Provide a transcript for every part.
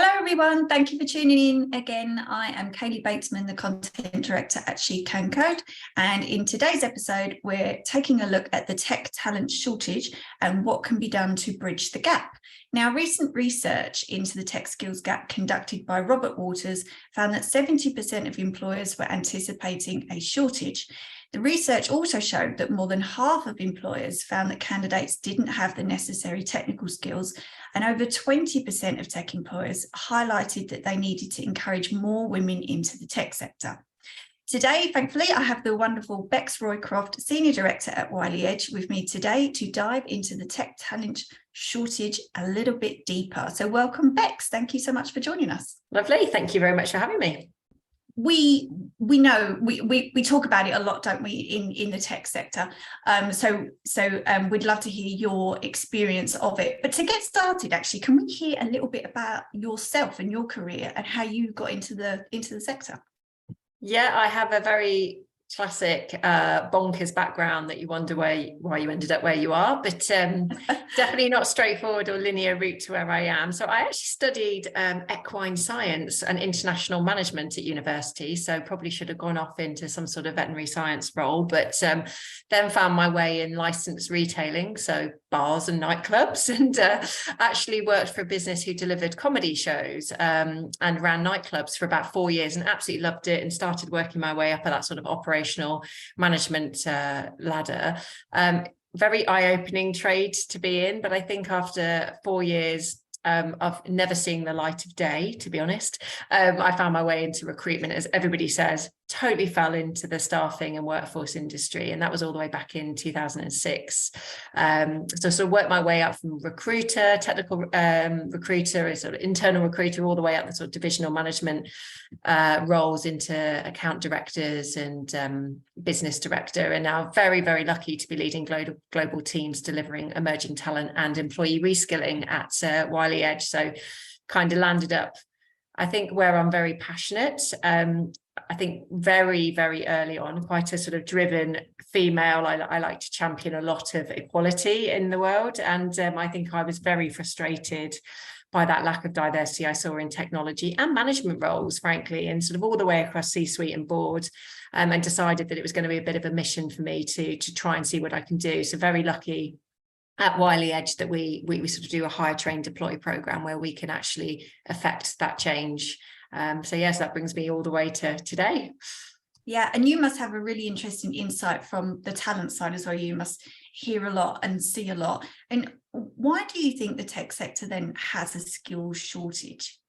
Hello everyone, thank you for tuning in again. I am Kaylee Batesman, the Content Director at She Can Code, and in today's episode we're taking a look at the tech talent shortage and what can be done to bridge the gap. Now, recent research into the tech skills gap conducted by Robert Waters found that 70% of employers were anticipating a shortage. The research also showed that more than half of employers found that candidates didn't have the necessary technical skills, and over 20% of tech employers highlighted that they needed to encourage more women into the tech sector. Today, thankfully, I have the wonderful Becs Roycroft, Senior Director at Wiley Edge, with me today to dive into the tech talent shortage a little bit deeper. So welcome, Becs. Thank you so much for joining us. Lovely. Thank you very much for having me. We know we talk about it a lot, don't we, in the tech sector? So we'd love to hear your experience of it. But to get started, actually, can we hear a little bit about yourself and your career and how you got into the sector? Yeah, I have a very classic bonkers background that you wonder why you ended up where you are, but definitely not straightforward or linear route to where I am. So I actually studied equine science and international management at university, so probably should have gone off into some sort of veterinary science role, but then found my way in licensed retailing, so bars and nightclubs, and actually worked for a business who delivered comedy shows and ran nightclubs for about 4 years and absolutely loved it, and started working my way up at that sort of operational management ladder. Very eye-opening trade to be in, but I think after 4 years of never seeing the light of day, to be honest, I found my way into recruitment, as everybody says. Totally fell into the staffing and workforce industry, and that was all the way back in 2006. So worked my way up from recruiter, technical recruiter, sort of internal recruiter, all the way up the sort of divisional management roles into account directors and business director, and now very, very lucky to be leading global teams delivering emerging talent and employee reskilling at Wiley Edge. So kind of landed up, I think, where I'm very passionate. I think very, very early on, quite a sort of driven female. I like to champion a lot of equality in the world. And I think I was very frustrated by that lack of diversity I saw in technology and management roles, frankly, and sort of all the way across C-suite and board, and decided that it was going to be a bit of a mission for me to try and see what I can do. So very lucky at Wiley Edge that we sort of do a hire, train, deploy program where we can actually affect that change. So yes, that brings me all the way to today. Yeah, and you must have a really interesting insight from the talent side as well. You must hear a lot and see a lot. And why do you think the tech sector then has a skills shortage?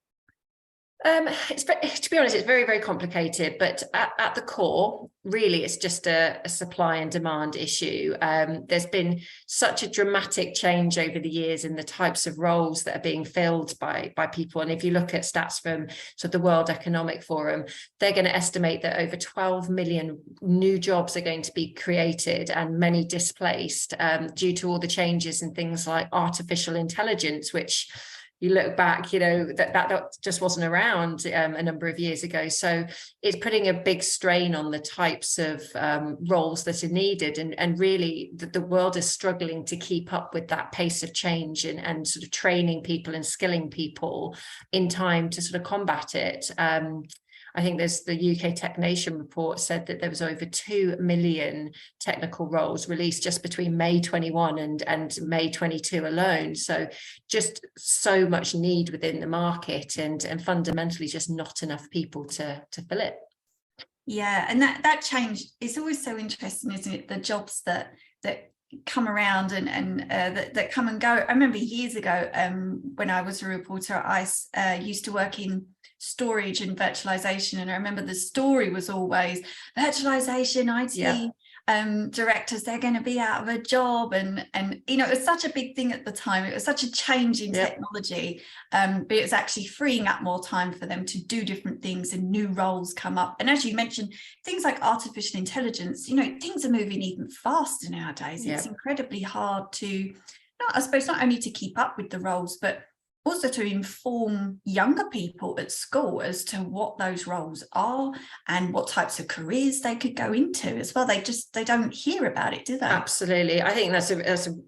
To be honest, it's very, very complicated, but at the core, really, it's just a supply and demand issue. There's been such a dramatic change over the years in the types of roles that are being filled by people. And if you look at stats from sort of the World Economic Forum, they're going to estimate that over 12 million new jobs are going to be created and many displaced due to all the changes in things like artificial intelligence, which you look back, that just wasn't around a number of years ago. So it's putting a big strain on the types of roles that are needed. And really, the world is struggling to keep up with that pace of change and sort of training people and skilling people in time to sort of combat it. I think there's the UK Tech Nation report said that there was over 2 million technical roles released just between May 21 and May 22 alone. So just so much need within the market and fundamentally just not enough people to fill it. Yeah, and that change is always so interesting, isn't it? The jobs that come around and that come and go. I remember years ago when I was a reporter at ICE, used to work in storage and virtualization, and I remember the story was always virtualization, IT directors, they're going to be out of a job, and it was such a big thing at the time. It was such a change in technology, but it was actually freeing up more time for them to do different things, and new roles come up. And as you mentioned, things like artificial intelligence, things are moving even faster nowadays. It's incredibly hard to, not only to keep up with the roles, but also to inform younger people at school as to what those roles are and what types of careers they could go into as well. They don't hear about it, do they? Absolutely. I think that's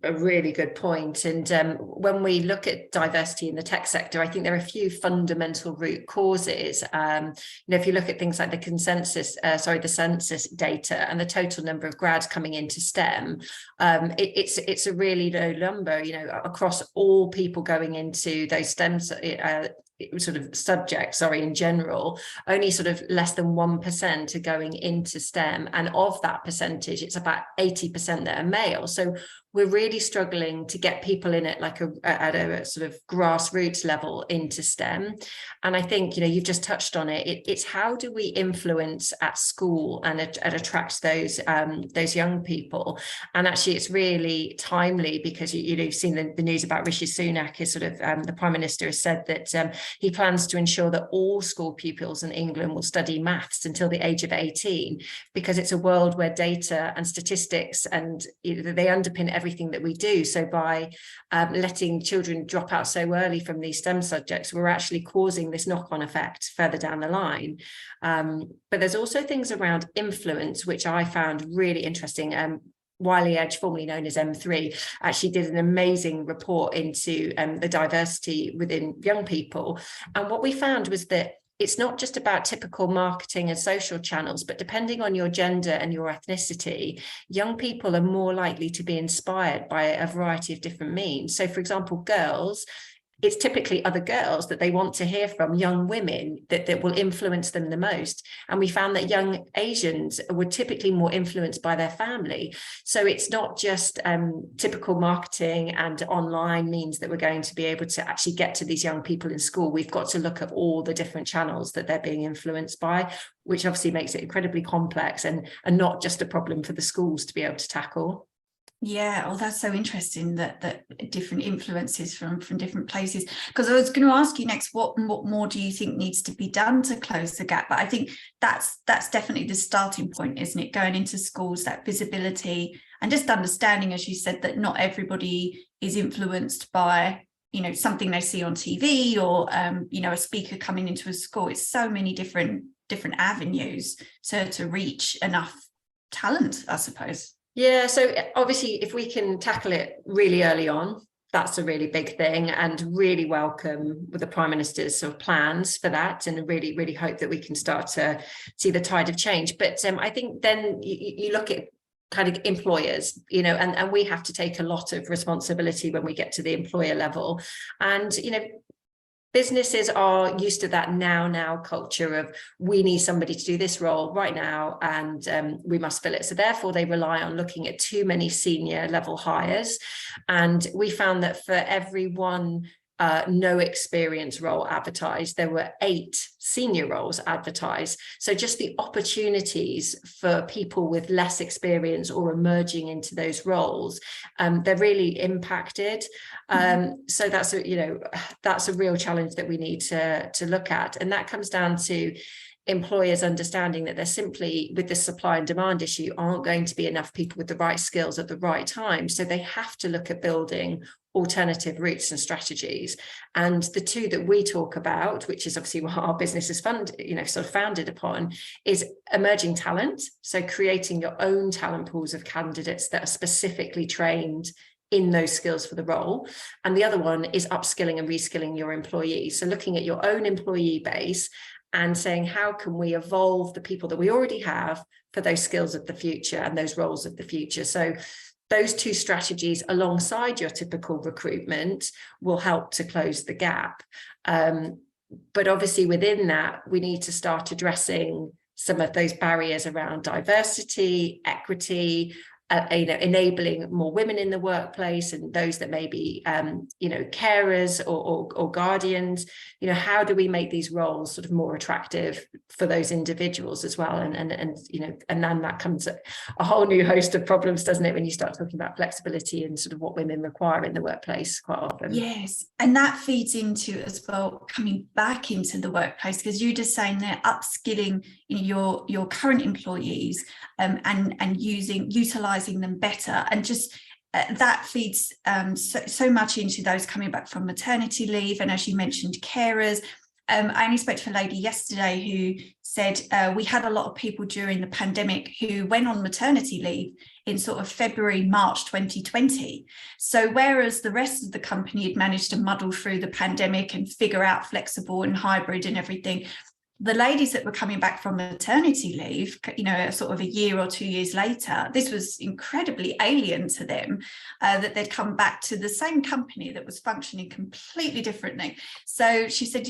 a really good point. And when we look at diversity in the tech sector, I think there are a few fundamental root causes. If you look at things like the census data and the total number of grads coming into STEM, it's a really low number, across all people going into those STEM sort of subjects, in general, only sort of less than 1% are going into STEM. And of that percentage, it's about 80% that are male. So we're really struggling to get people in at at a sort of grassroots level into STEM. And I think, you've just touched on it. It's how do we influence at school and attract those young people? And actually, it's really timely because you've seen the news about Rishi Sunak. Is sort of the Prime Minister has said that he plans to ensure that all school pupils in England will study maths until the age of 18, because it's a world where data and statistics and they underpin everything that we do. So by letting children drop out so early from these STEM subjects, we're actually causing this knock-on effect further down the line. But there's also things around influence, which I found really interesting. Wiley Edge, formerly known as M3, actually did an amazing report into the diversity within young people. And what we found was that it's not just about typical marketing and social channels, but depending on your gender and your ethnicity, young people are more likely to be inspired by a variety of different means. So, for example, girls, it's typically other girls that they want to hear from, young women that will influence them the most. And we found that young Asians were typically more influenced by their family. So it's not just typical marketing and online means that we're going to be able to actually get to these young people in school. We've got to look at all the different channels that they're being influenced by, which obviously makes it incredibly complex and not just a problem for the schools to be able to tackle. Yeah, oh, that's so interesting that different influences from different places. Because I was going to ask you next, what more do you think needs to be done to close the gap? But I think that's definitely the starting point, isn't it? Going into schools, that visibility and just understanding, as you said, that not everybody is influenced by something they see on TV or a speaker coming into a school. It's so many different avenues to reach enough talent, I suppose. Yeah, so obviously, if we can tackle it really early on, that's a really big thing, and really welcome with the Prime Minister's sort of plans for that, and really, really hope that we can start to see the tide of change. But I think then you look at kind of employers, and we have to take a lot of responsibility when we get to the employer level. And, businesses are used to that now culture of we need somebody to do this role right now and we must fill it. So therefore they rely on looking at too many senior level hires. And we found that for every one no experience role advertised, there were 8 senior roles advertised. So just the opportunities for people with less experience or emerging into those roles, they're really impacted. So that's a real challenge that we need to look at. And that comes down to employers understanding that there simply, with this supply and demand issue, aren't going to be enough people with the right skills at the right time. So they have to look at building alternative routes and strategies. And the two that we talk about, which is obviously what our business is founded upon, is emerging talent. So creating your own talent pools of candidates that are specifically trained in those skills for the role. And the other one is upskilling and reskilling your employees. So looking at your own employee base and saying, how can we evolve the people that we already have for those skills of the future and those roles of the future? So those two strategies alongside your typical recruitment will help to close the gap. But obviously within that, we need to start addressing some of those barriers around diversity, equity, enabling more women in the workplace, and those that may be, carers or guardians. How do we make these roles sort of more attractive for those individuals as well? And then that comes a whole new host of problems, doesn't it, when you start talking about flexibility and sort of what women require in the workplace quite often. Yes, and that feeds into as well coming back into the workplace, because you're just saying they're upskilling your current employees and utilizing them better, and just that feeds so much into those coming back from maternity leave. And as you mentioned, carers. I only spoke to a lady yesterday who said we had a lot of people during the pandemic who went on maternity leave in sort of February, March 2020. So whereas the rest of the company had managed to muddle through the pandemic and figure out flexible and hybrid and everything, the ladies that were coming back from maternity leave, sort of a year or 2 years later, this was incredibly alien to them, that they'd come back to the same company that was functioning completely differently. So she said,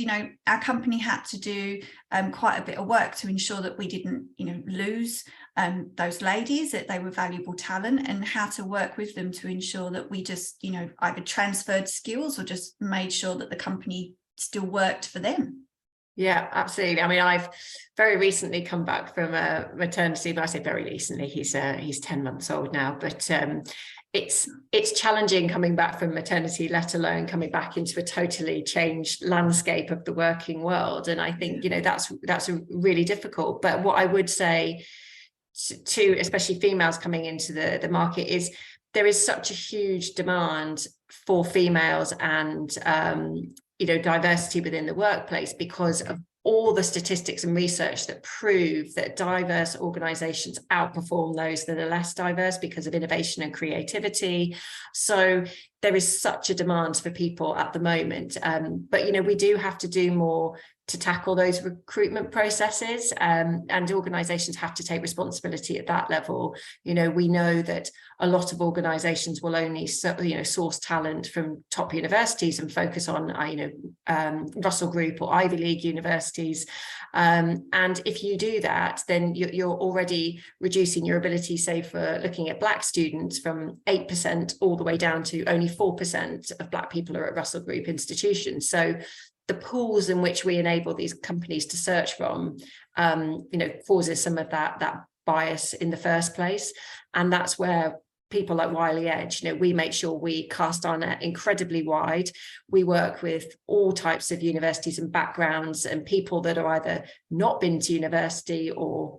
our company had to do quite a bit of work to ensure that we didn't, lose those ladies, that they were valuable talent, and how to work with them to ensure that we just, either transferred skills or just made sure that the company still worked for them. Yeah, absolutely. I mean, I've very recently come back from a maternity, but I say very recently, he's 10 months old now, but it's challenging coming back from maternity, let alone coming back into a totally changed landscape of the working world. And I think, that's really difficult. But what I would say to especially females coming into the market is there is such a huge demand for females and diversity within the workplace, because of all the statistics and research that prove that diverse organizations outperform those that are less diverse because of innovation and creativity. So there is such a demand for people at the moment. But, we do have to do more to tackle those recruitment processes, and organizations have to take responsibility at that level. We know that a lot of organizations will only source talent from top universities and focus on Russell Group or Ivy League universities, and if you do that, then you're already reducing your ability, say, for looking at Black students, from 8% all the way down to only 4% of Black people are at Russell Group institutions. So the pools in which we enable these companies to search from, causes some of that bias in the first place. And that's where people like Wiley Edge, we make sure we cast our net incredibly wide. We work with all types of universities and backgrounds, and people that are either not been to university or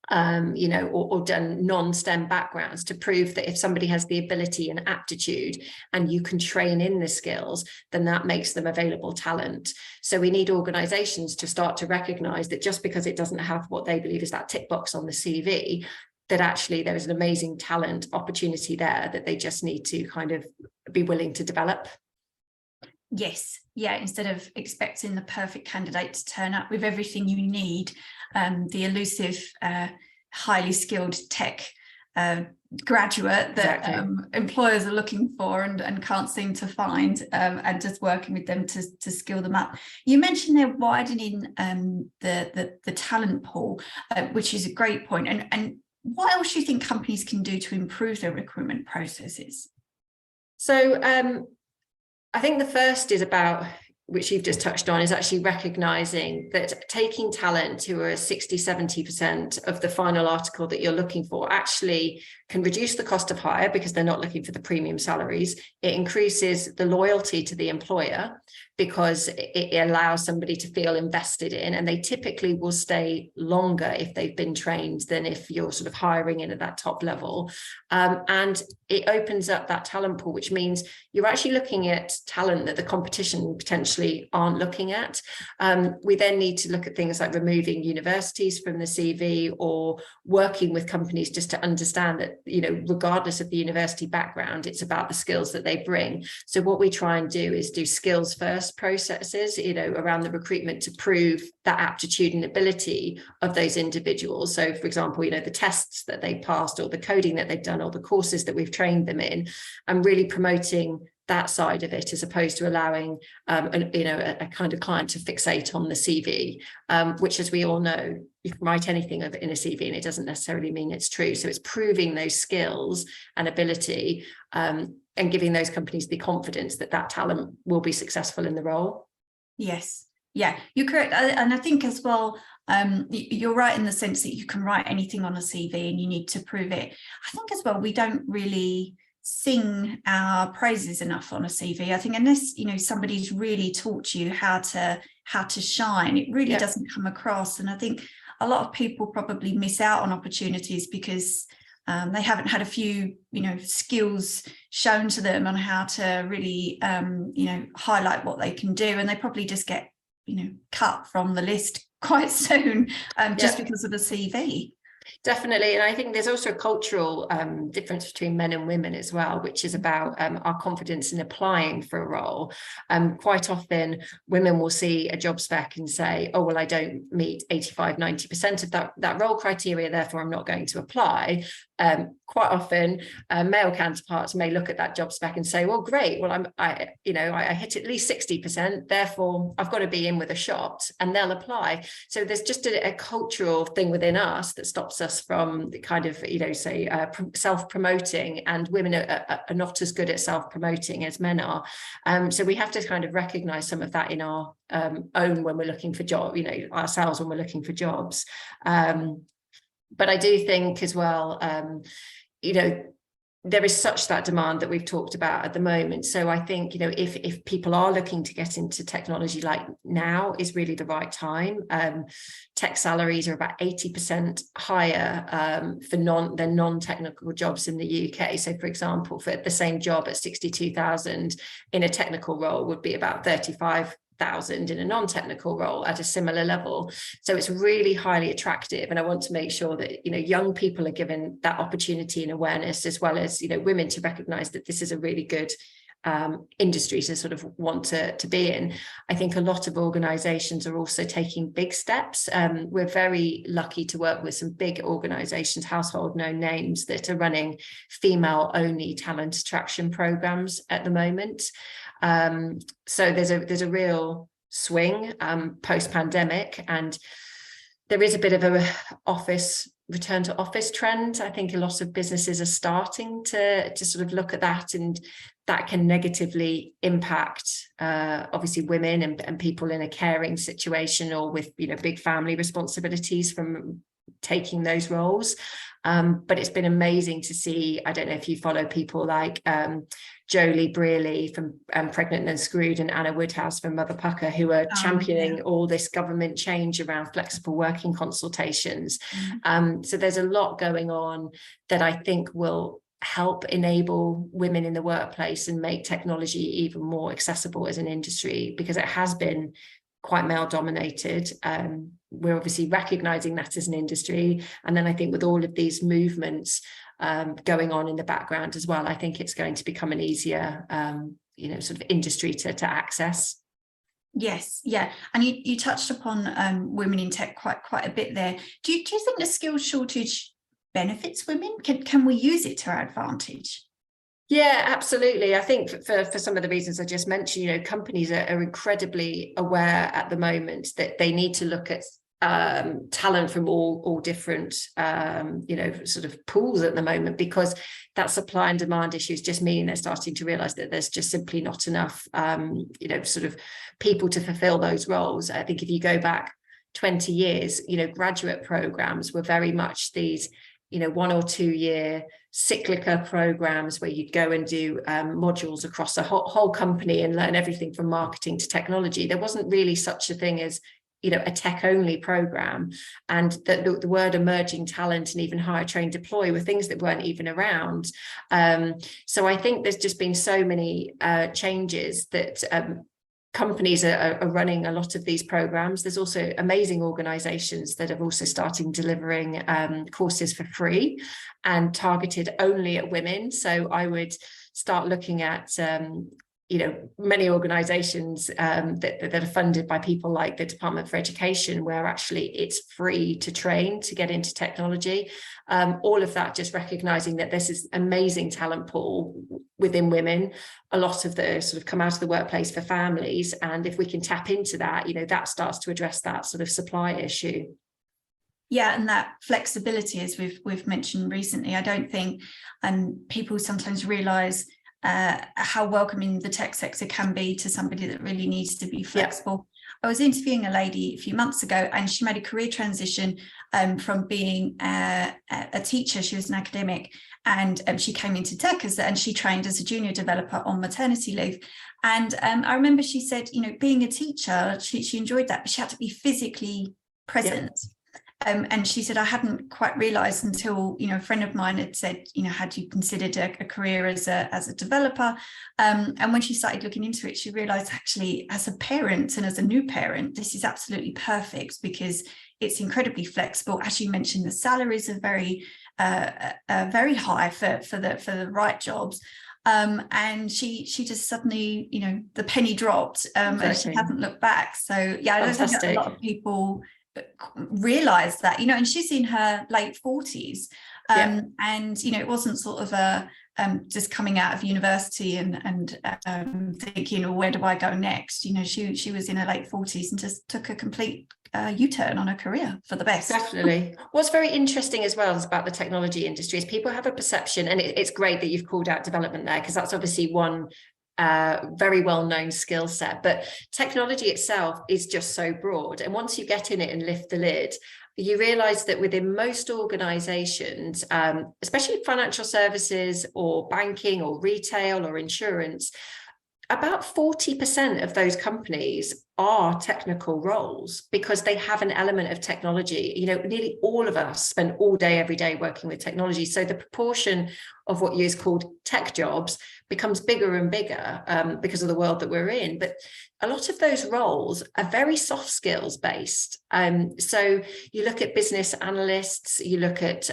done non-STEM backgrounds, to prove that if somebody has the ability and aptitude and you can train in the skills, then that makes them available talent. So we need organizations to start to recognize that just because it doesn't have what they believe is that tick box on the CV, that actually there is an amazing talent opportunity there that they just need to kind of be willing to develop. Yes. Yeah. Instead of expecting the perfect candidate to turn up with everything you need, the elusive, highly skilled tech graduate that employers are looking for and can't seem to find, and just working with them to skill them up. You mentioned they're widening the talent pool, which is a great point. And what else do you think companies can do to improve their recruitment processes? So I think the first is about, which you've just touched on, is actually recognizing that taking talent who are 60-70% of the final article that you're looking for actually can reduce the cost of hire, because they're not looking for the premium salaries. It increases the loyalty to the employer, because it allows somebody to feel invested in, and they typically will stay longer if they've been trained than if you're sort of hiring in at that top level. And it opens up that talent pool, which means you're actually looking at talent that the competition potentially aren't looking at. We then need to look at things like removing universities from the CV, or working with companies just to understand that, regardless of the university background, it's about the skills that they bring. So what we try and do is do skills first processes, around the recruitment, to prove that aptitude and ability of those individuals. So, for example, the tests that they passed, or the coding that they've done, or the courses that we've trained them in, and really promoting that side of it, as opposed to allowing a kind of client to fixate on the CV, which, as we all know, you can write anything in a CV and it doesn't necessarily mean it's true. So it's proving those skills and ability, and giving those companies the confidence that that talent will be successful in the role. Yes. Yeah, you're correct. And I think as well, you're right in the sense that you can write anything on a CV and you need to prove it. I think as well, we don't really sing our praises enough on a CV. I think unless somebody's really taught you how to shine, it really doesn't come across. And I think a lot of people probably miss out on opportunities because They haven't had a few, skills shown to them on how to really, highlight what they can do. And they probably just get, cut from the list quite soon, just because of the CV. Definitely. And I think there's also a cultural difference between men and women as well, which is about our confidence in applying for a role. Quite often women will see a job spec and say, oh, well, I don't meet 85-90% of that role criteria, therefore I'm not going to apply. Quite often male counterparts may look at that job spec and say, well, great, well, I hit at least 60%, therefore I've got to be in with a shot, and they'll apply. So there's just a cultural thing within us that stops us from the kind of, self-promoting, and women are not as good at self-promoting as men are. So we have to kind of recognize some of that in our own when we're looking for jobs, ourselves when we're looking for jobs. But I do think as well, there is such that demand that we've talked about at the moment. So I think, if people are looking to get into technology, like now is really the right time. Tech salaries are about 80% higher than non-technical jobs in the UK. So for example, for the same job at 62,000 in a technical role would be about 35,000 in a non-technical role at a similar level. So it's really highly attractive, and I want to make sure that young people are given that opportunity and awareness, as well as women, to recognize that this is a really good industry to sort of want to be in. I think a lot of organizations are also taking big steps. We're very lucky to work with some big organizations, household known names, that are running female only talent attraction programs at the moment. So there's a real swing post-pandemic, and there is a bit of a return to office trend. I think a lot of businesses are starting to sort of look at that, and that can negatively impact obviously women and people in a caring situation, or with big family responsibilities, from taking those roles. But it's been amazing to see. I don't know if you follow people like Jolie Brearley from Pregnant and Screwed, and Anna Woodhouse from Mother Pucker, who are championing all this government change around flexible working consultations. So there's a lot going on that I think will help enable women in the workplace and make technology even more accessible as an industry, because it has been quite male dominated. We're obviously recognizing that as an industry, and then I think with all of these movements going on in the background as well, I think it's going to become an easier sort of industry to access. Yes, yeah, and you touched upon women in tech quite a bit there. Do you think the skills shortage benefits women? Can we use it to our advantage? Yeah, absolutely. I think for some of the reasons I just mentioned, companies are incredibly aware at the moment that they need to look at talent from all different sort of pools at the moment, because that supply and demand issues just mean they're starting to realize that there's just simply not enough sort of people to fulfill those roles. I think if you go back 20 years, graduate programs were very much these 1 or 2 year cyclical programs where you'd go and do modules across a whole company and learn everything from marketing to technology. There wasn't really such a thing as a tech only program, and the word emerging talent and even hire, train, deploy were things that weren't even around. So I think there's just been so many changes that companies are running a lot of these programs. There's also amazing organizations that are also starting delivering courses for free and targeted only at women. So I would start looking at many organizations that are funded by people like the Department for Education, where actually it's free to train to get into technology. All of that just recognizing that this is amazing talent pool within women. A lot of the sort of come out of the workplace for families, and if we can tap into that, that starts to address that sort of supply issue. Yeah, and that flexibility, as we've mentioned recently, I don't think people sometimes realize how welcoming the tech sector can be to somebody that really needs to be flexible. Yeah. I was interviewing a lady a few months ago, and she made a career transition from being a teacher. She was an academic, and she came into tech and she trained as a junior developer on maternity leave. And I remember she said, being a teacher, she enjoyed that, but she had to be physically present. Yeah. And she said, I hadn't quite realised until, a friend of mine had said, had you considered a career as a developer? And when she started looking into it, she realised actually, as a parent and as a new parent, this is absolutely perfect because it's incredibly flexible. As you mentioned, the salaries are very high for the right jobs. And she just suddenly, the penny dropped, and she hasn't looked back. So yeah, I don't think that a lot of people realize that, and she's in her late 40s, and it wasn't sort of a just coming out of university and thinking, where do I go next? She was in her late 40s and just took a complete U-turn on her career for the best. Definitely. What's very interesting as well is about the technology industry is people have a perception, and it's great that you've called out development there, because that's obviously one very well-known skill set, but technology itself is just so broad, and once you get in it and lift the lid, you realize that within most organizations, especially financial services or banking or retail or insurance, about 40% of those companies are technical roles because they have an element of technology. Nearly all of us spend all day, every day working with technology. So the proportion of what is called tech jobs becomes bigger and bigger because of the world that we're in. But a lot of those roles are very soft skills based. So you look at business analysts, you look at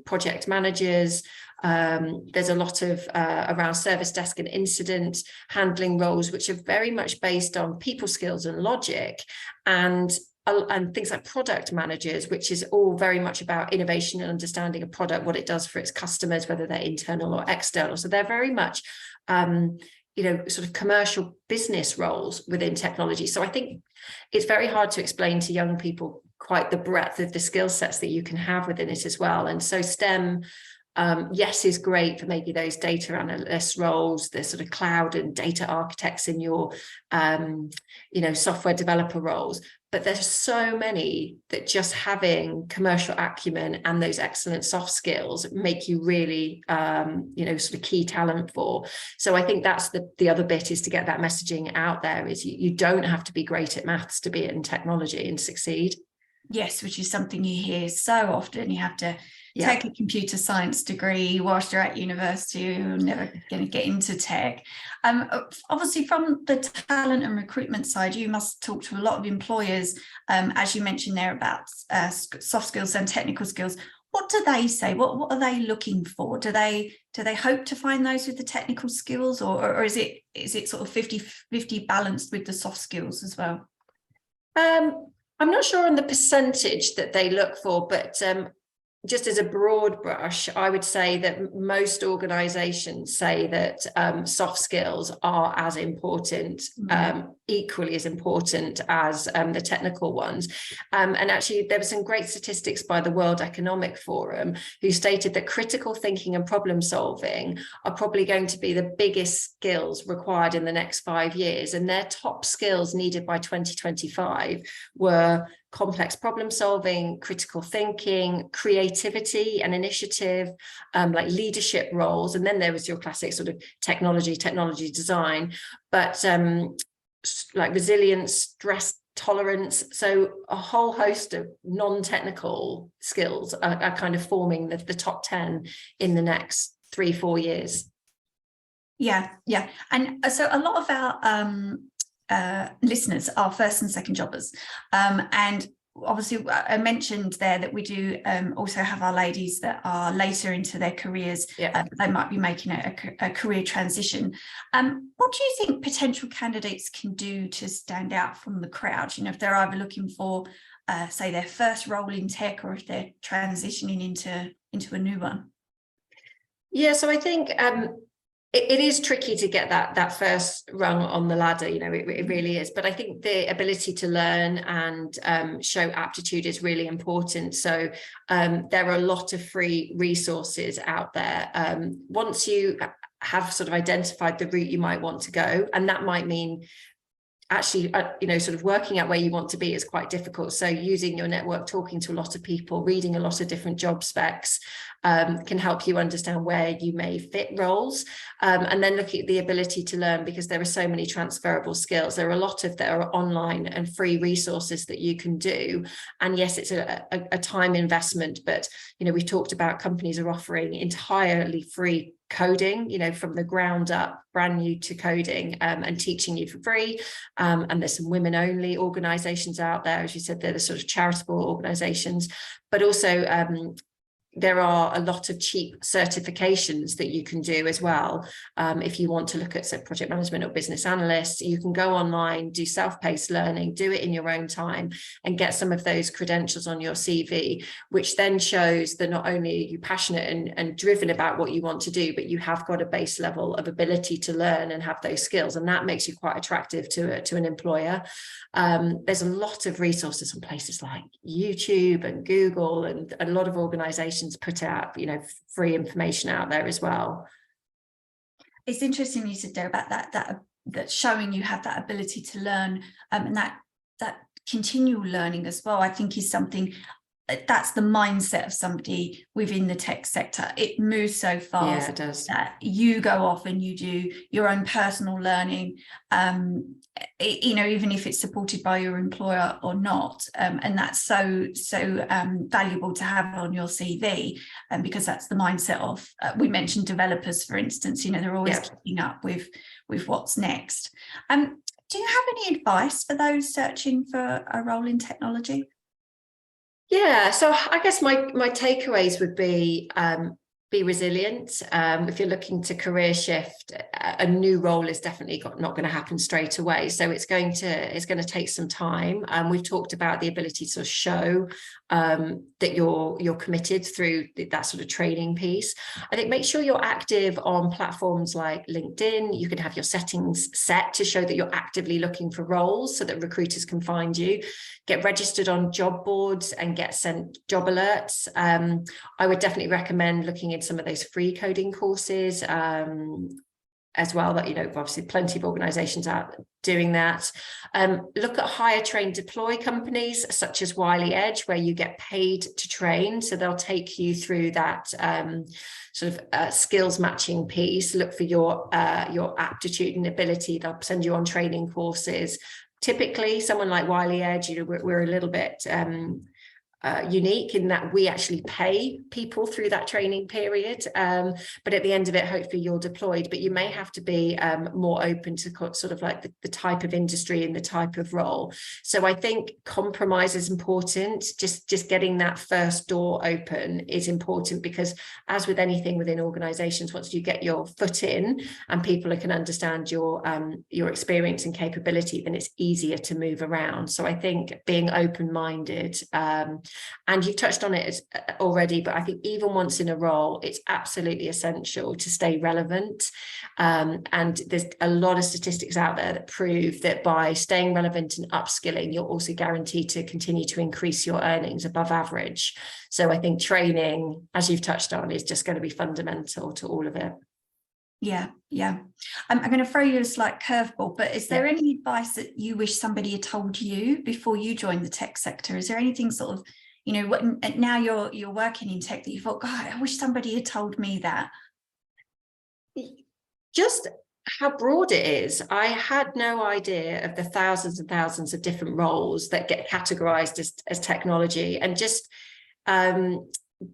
project managers, there's a lot of around service desk and incident handling roles, which are very much based on people skills and logic, and things like product managers, which is all very much about innovation and understanding a product, what it does for its customers, whether they're internal or external. So they're very much, sort of commercial business roles within technology. So I think it's very hard to explain to young people quite the breadth of the skill sets that you can have within it as well. And so STEM, yes, is great for maybe those data analyst roles, the sort of cloud and data architects in your, software developer roles. But there's so many that just having commercial acumen and those excellent soft skills make you really, sort of key talent for. So I think that's the other bit, is to get that messaging out there, is you don't have to be great at maths to be in technology and succeed. Yes, which is something you hear so often. You have to take a computer science degree whilst you're at university. You're never going to get into tech. Obviously, from the talent and recruitment side, you must talk to a lot of employers, as you mentioned there, about soft skills and technical skills. What do they say? What are they looking for? Do they hope to find those with the technical skills, or is it sort of 50-50 balanced with the soft skills as well? I'm not sure on the percentage that they look for, but just as a broad brush, I would say that most organizations say that soft skills are as important, equally as important as the technical ones. And actually, there were some great statistics by the World Economic Forum, who stated that critical thinking and problem solving are probably going to be the biggest skills required in the next 5 years. And their top skills needed by 2025 were complex problem solving, critical thinking, creativity and initiative, like leadership roles. And then there was your classic sort of technology design, but like resilience, stress tolerance. So a whole host of non-technical skills are kind of forming the top 10 in the next 3-4 years. Yeah. And so a lot of our listeners are first and second jobbers, and obviously I mentioned there that we do also have our ladies that are later into their careers. They might be making a career transition. What do you think potential candidates can do to stand out from the crowd, if they're either looking for say their first role in tech, or if they're transitioning into a new one? So I think it is tricky to get that first rung on the ladder, it really is. But I think the ability to learn and show aptitude is really important. So there are a lot of free resources out there. Once you have sort of identified the route you might want to go, and that might mean actually, sort of working out where you want to be is quite difficult. So using your network, talking to a lot of people, reading a lot of different job specs, can help you understand where you may fit roles, and then look at the ability to learn, because there are so many transferable skills. There are a lot of that are online and free resources that you can do. And yes, it's a time investment, but we've talked about companies are offering entirely free coding, from the ground up, brand new to coding, and teaching you for free. And there's some women only organizations out there. As you said, they're the sort of charitable organizations, but also there are a lot of cheap certifications that you can do as well. If you want to look at, say, project management or business analysts, you can go online, do self-paced learning, do it in your own time, and get some of those credentials on your CV, which then shows that not only are you passionate and driven about what you want to do, but you have got a base level of ability to learn and have those skills. And that makes you quite attractive to an employer. There's a lot of resources on places like YouTube and Google, and a lot of organizations put out free information out there as well. It's interesting you said there about that showing you have that ability to learn, and that continual learning as well, I think is something that's the mindset of somebody within the tech sector. It moves so fast. Yeah, it does. That you go off and you do your own personal learning, even if it's supported by your employer or not, and that's so valuable to have on your CV, because that's the mindset of we mentioned developers, for instance. They're always keeping up with what's next. Do you have any advice for those searching for a role in technology? Yeah, so I guess my takeaways would be resilient. If you're looking to career shift, a new role is definitely not going to happen straight away. So it's going to take some time. We've talked about the ability to sort of show that you're committed through that sort of training piece. I think make sure you're active on platforms like LinkedIn. You can have your settings set to show that you're actively looking for roles so that recruiters can find you. Get registered on job boards and get sent job alerts. I would definitely recommend looking at some of those free coding courses as well, that obviously plenty of organizations out doing that. Look at hire, train, deploy companies such as Wiley Edge, where you get paid to train, so they'll take you through that sort of skills matching piece. Look for your aptitude and ability. They'll send you on training courses. Typically someone like Wiley Edge, we're a little bit unique in that we actually pay people through that training period, but at the end of it, hopefully you're deployed. But you may have to be more open to sort of like the type of industry and the type of role. So I think compromise is important. Just getting that first door open is important, because as with anything within organizations, once you get your foot in and people can understand your experience and capability, then it's easier to move around. So I think being open-minded, and you've touched on it already, but I think even once in a role, it's absolutely essential to stay relevant. And there's a lot of statistics out there that prove that by staying relevant and upskilling, you're also guaranteed to continue to increase your earnings above average. So I think training, as you've touched on, is just going to be fundamental to all of it. Yeah. I'm going to throw you a slight curveball, but is there any advice that you wish somebody had told you before you joined the tech sector? Is there anything sort of, now you're working in tech that you thought, God, I wish somebody had told me that? Just how broad it is. I had no idea of the thousands and thousands of different roles that get categorized as technology, and just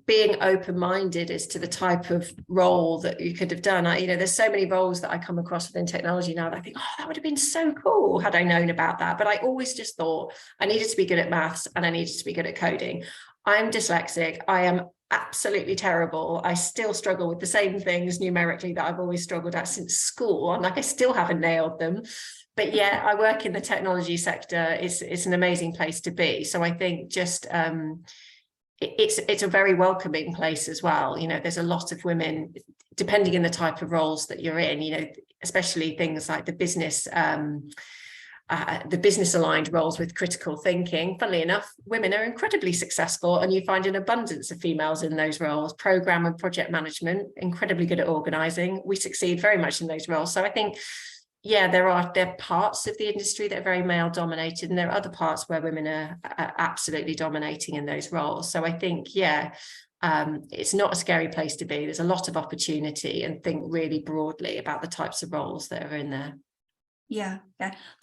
being open-minded as to the type of role that you could have done. There's so many roles that I come across within technology now that I think, that would have been so cool had I known about that. But I always just thought I needed to be good at maths and I needed to be good at coding. I'm dyslexic. I am absolutely terrible. I still struggle with the same things numerically that I've always struggled at since school. I'm like, I still haven't nailed them. But yeah, I work in the technology sector. It's an amazing place to be. So I think just it's a very welcoming place as well. There's a lot of women, depending on the type of roles that you're in, especially things like the business aligned roles with critical thinking. Funnily enough, women are incredibly successful, and you find an abundance of females in those roles. Program and project management, incredibly good at organizing. We succeed very much in those roles. So I think, there are parts of the industry that are very male dominated, and there are other parts where women are absolutely dominating in those roles. So I think, it's not a scary place to be. There's a lot of opportunity, and think really broadly about the types of roles that are in there. Yeah,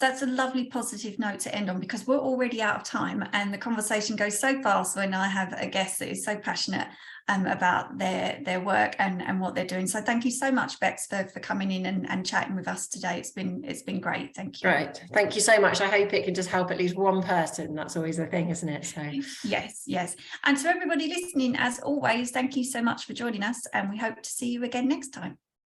that's a lovely positive note to end on, because we're already out of time and the conversation goes so fast when I have a guest that is so passionate about their work and what they're doing. So thank you so much, Becs, for coming in and chatting with us today. It's been great. Thank you. Great. Thank you so much. I hope it can just help at least one person. That's always the thing, isn't it? So yes. And to everybody listening, as always, thank you so much for joining us, and we hope to see you again next time.